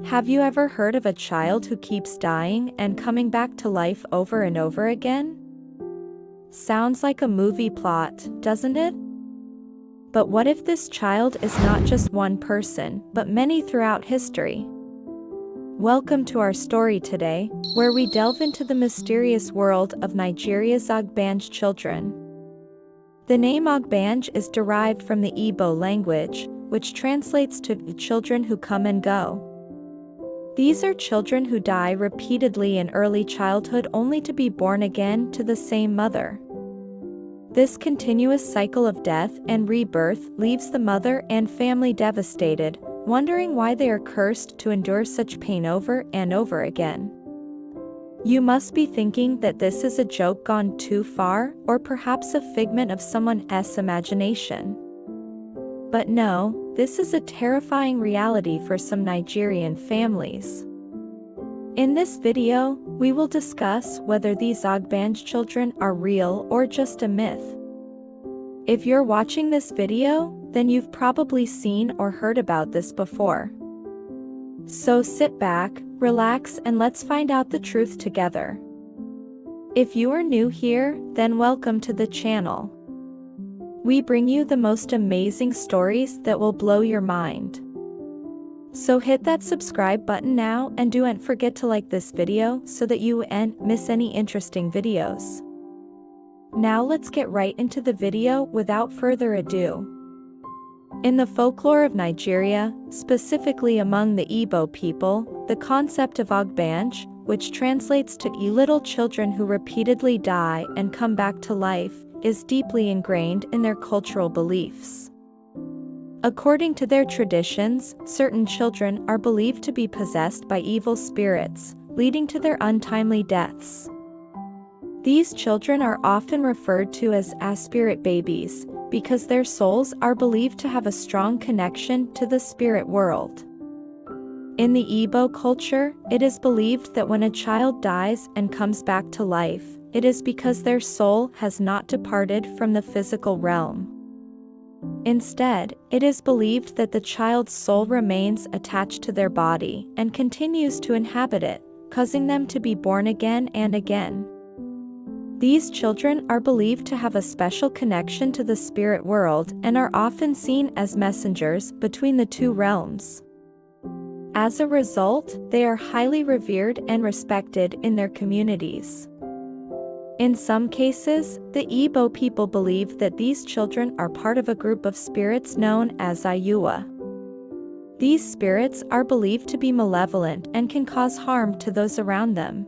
Have you ever heard of a child who keeps dying and coming back to life over and over again? Sounds like a movie plot, doesn't it? But what if this child is not just one person, but many throughout history? Welcome to our story today, where we delve into the mysterious world of Nigeria's Ogbanje children. The name Ogbanje is derived from the Igbo language, which translates to children who come and go. These are children who die repeatedly in early childhood only to be born again to the same mother. This continuous cycle of death and rebirth leaves the mother and family devastated, wondering why they are cursed to endure such pain over and over again. You must be thinking that this is a joke gone too far, or perhaps a figment of someone's imagination. But no, this is a terrifying reality for some Nigerian families. In this video, we will discuss whether these Ogbanje children are real or just a myth. If you're watching this video, then you've probably seen or heard about this before. So sit back, relax, and let's find out the truth together. If you are new here, then welcome to the channel. We bring you the most amazing stories that will blow your mind. So hit that subscribe button now and don't forget to like this video so that you won't miss any interesting videos. Now let's get right into the video without further ado. In the folklore of Nigeria, specifically among the Igbo people, the concept of Ogbanje, which translates to little children who repeatedly die and come back to life, is deeply ingrained in their cultural beliefs. According to their traditions, certain children are believed to be possessed by evil spirits, leading to their untimely deaths. These children are often referred to as spirit babies, because their souls are believed to have a strong connection to the spirit world. In the Igbo culture, it is believed that when a child dies and comes back to life, it is because their soul has not departed from the physical realm. Instead, it is believed that the child's soul remains attached to their body and continues to inhabit it, causing them to be born again and again. These children are believed to have a special connection to the spirit world and are often seen as messengers between the two realms. As a result, they are highly revered and respected in their communities. In some cases, the Igbo people believe that these children are part of a group of spirits known as iyi-uwa. These spirits are believed to be malevolent and can cause harm to those around them.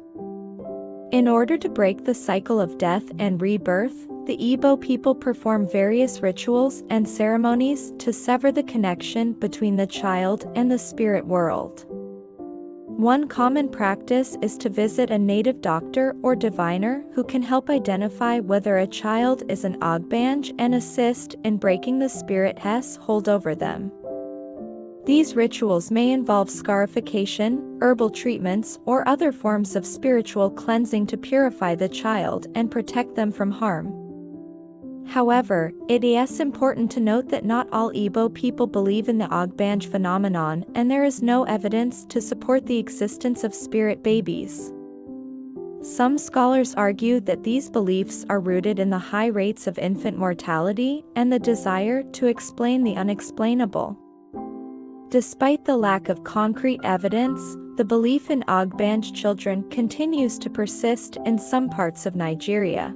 In order to break the cycle of death and rebirth, the Igbo people perform various rituals and ceremonies to sever the connection between the child and the spirit world. One common practice is to visit a native doctor or diviner who can help identify whether a child is an Ogbanje and assist in breaking the spirit's hold over them. These rituals may involve scarification, herbal treatments, or other forms of spiritual cleansing to purify the child and protect them from harm. However, it is important to note that not all Igbo people believe in the Ogbanje phenomenon, and there is no evidence to support the existence of spirit babies. Some scholars argue that these beliefs are rooted in the high rates of infant mortality and the desire to explain the unexplainable. Despite the lack of concrete evidence, the belief in Ogbanje children continues to persist in some parts of Nigeria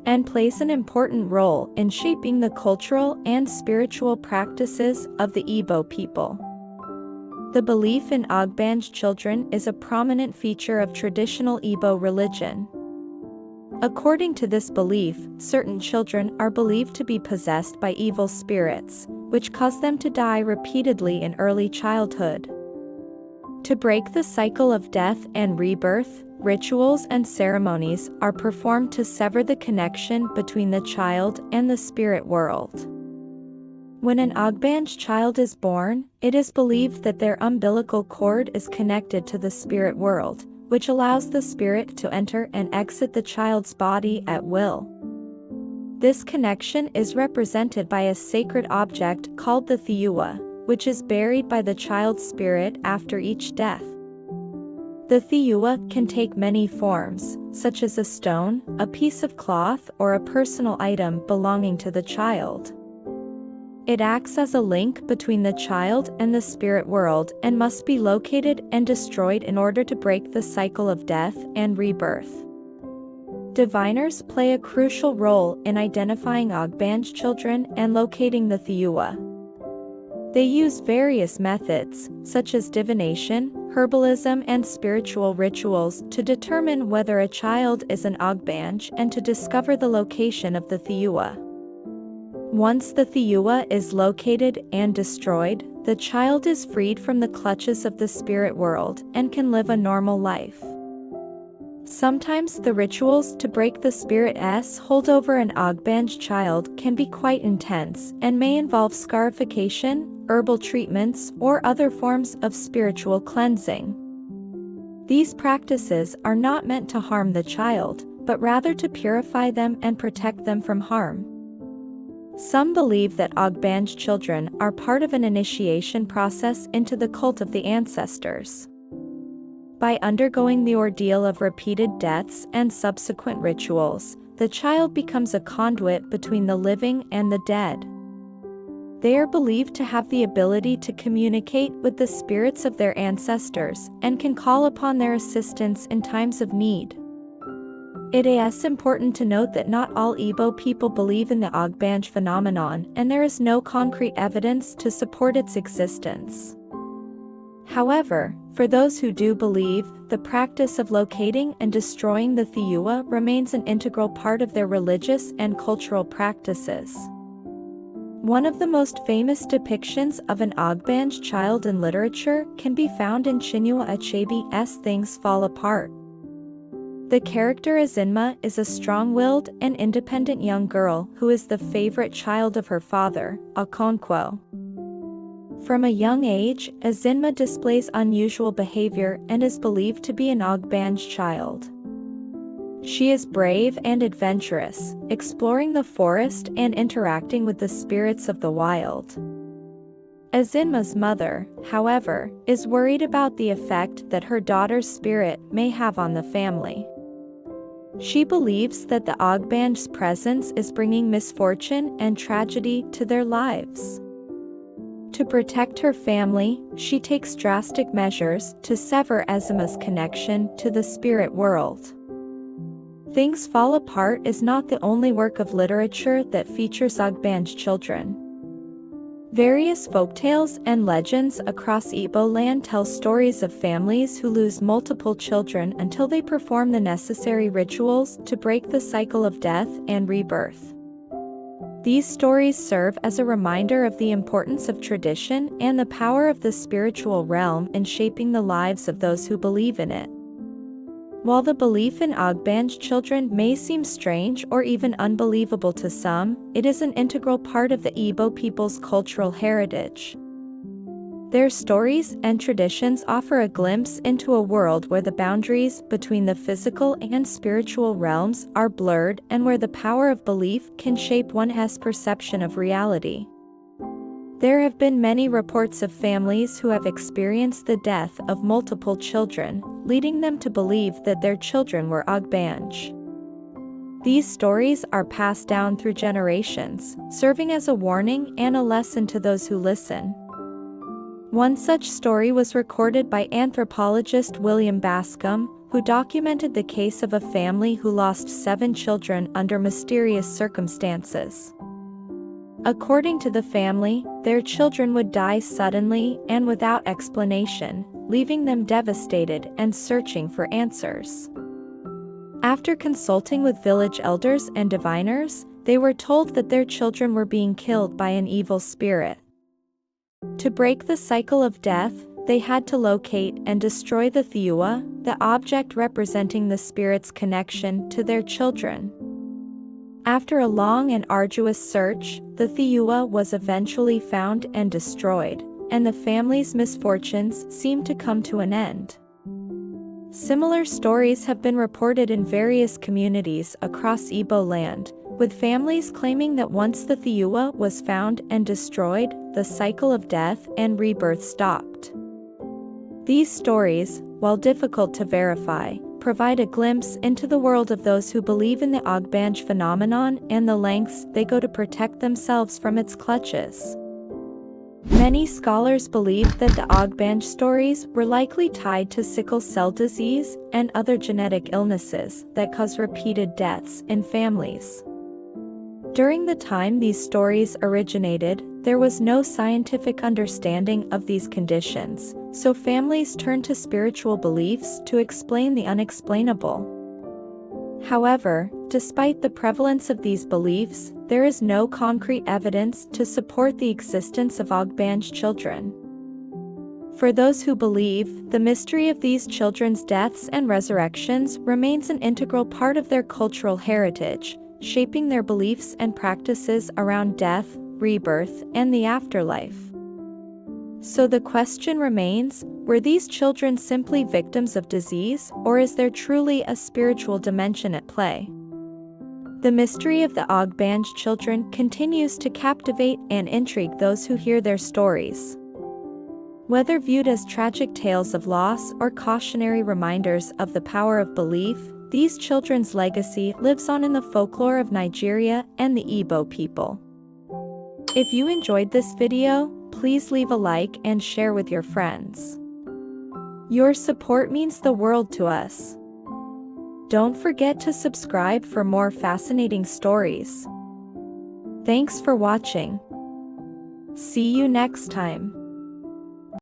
and plays an important role in shaping the cultural and spiritual practices of the Igbo people. The belief in Ogbanje children is a prominent feature of traditional Igbo religion. According to this belief, certain children are believed to be possessed by evil spirits, which cause them to die repeatedly in early childhood. To break the cycle of death and rebirth, rituals and ceremonies are performed to sever the connection between the child and the spirit world. When an Ogbanje child is born, it is believed that their umbilical cord is connected to the spirit world, which allows the spirit to enter and exit the child's body at will. This connection is represented by a sacred object called the iyi-uwa, which is buried by the child's spirit after each death. The iyi-uwa can take many forms, such as a stone, a piece of cloth, or a personal item belonging to the child. It acts as a link between the child and the spirit world and must be located and destroyed in order to break the cycle of death and rebirth. Diviners play a crucial role in identifying Ogbanje children and locating the iyi-uwa. They use various methods, such as divination, herbalism, and spiritual rituals to determine whether a child is an Ogbanje and to discover the location of the iyi-uwa. Once the iyi-uwa is located and destroyed, the child is freed from the clutches of the spirit world and can live a normal life. Sometimes the rituals to break the spirit's hold over an Ogbanje child can be quite intense and may involve scarification, herbal treatments, or other forms of spiritual cleansing. These practices are not meant to harm the child, but rather to purify them and protect them from harm. Some believe that Ogbanje children are part of an initiation process into the cult of the ancestors. By undergoing the ordeal of repeated deaths and subsequent rituals, the child becomes a conduit between the living and the dead. They are believed to have the ability to communicate with the spirits of their ancestors and can call upon their assistance in times of need. It is important to note that not all Igbo people believe in the Ogbanje phenomenon, and there is no concrete evidence to support its existence. However, for those who do believe, the practice of locating and destroying the iyi-uwa remains an integral part of their religious and cultural practices. One of the most famous depictions of an Ogbanje child in literature can be found in Chinua Achebe's Things Fall Apart. The character Ezinma is a strong-willed and independent young girl who is the favorite child of her father, Okonkwo. From a young age, Ezinma displays unusual behavior and is believed to be an Ogbanje child. She is brave and adventurous, exploring the forest and interacting with the spirits of the wild. Ezinma's mother, however, is worried about the effect that her daughter's spirit may have on the family. She believes that the Ogbanje's presence is bringing misfortune and tragedy to their lives. To protect her family, she takes drastic measures to sever Ezinma's connection to the spirit world. Things Fall Apart is not the only work of literature that features Ogbanje children. Various folktales and legends across Igbo land tell stories of families who lose multiple children until they perform the necessary rituals to break the cycle of death and rebirth. These stories serve as a reminder of the importance of tradition and the power of the spiritual realm in shaping the lives of those who believe in it. While the belief in Ogbanje children may seem strange or even unbelievable to some, it is an integral part of the Igbo people's cultural heritage. Their stories and traditions offer a glimpse into a world where the boundaries between the physical and spiritual realms are blurred and where the power of belief can shape one's perception of reality. There have been many reports of families who have experienced the death of multiple children, leading them to believe that their children were Ogbanje. These stories are passed down through generations, serving as a warning and a lesson to those who listen. One such story was recorded by anthropologist William Bascom, who documented the case of a family who lost 7 children under mysterious circumstances. According to the family, their children would die suddenly and without explanation, leaving them devastated and searching for answers. After consulting with village elders and diviners, they were told that their children were being killed by an evil spirit. To break the cycle of death, they had to locate and destroy the iyi-uwa, the object representing the spirit's connection to their children. After a long and arduous search, the iyi-uwa was eventually found and destroyed, and the family's misfortunes seemed to come to an end. Similar stories have been reported in various communities across Igbo land, with families claiming that once the iyi-uwa was found and destroyed, the cycle of death and rebirth stopped. These stories, while difficult to verify, provide a glimpse into the world of those who believe in the Ogbanje phenomenon and the lengths they go to protect themselves from its clutches. Many scholars believe that the Ogbanje stories were likely tied to sickle cell disease and other genetic illnesses that cause repeated deaths in families. During the time these stories originated, there was no scientific understanding of these conditions, so families turned to spiritual beliefs to explain the unexplainable. However, despite the prevalence of these beliefs, there is no concrete evidence to support the existence of Ogbanje children. For those who believe, the mystery of these children's deaths and resurrections remains an integral part of their cultural heritage, shaping their beliefs and practices around death, rebirth, and the afterlife. So the question remains, were these children simply victims of disease, or is there truly a spiritual dimension at play? The mystery of the Ogbanje children continues to captivate and intrigue those who hear their stories. Whether viewed as tragic tales of loss or cautionary reminders of the power of belief, these children's legacy lives on in the folklore of Nigeria and the Igbo people. If you enjoyed this video, please leave a like and share with your friends. Your support means the world to us. Don't forget to subscribe for more fascinating stories. Thanks for watching. See you next time.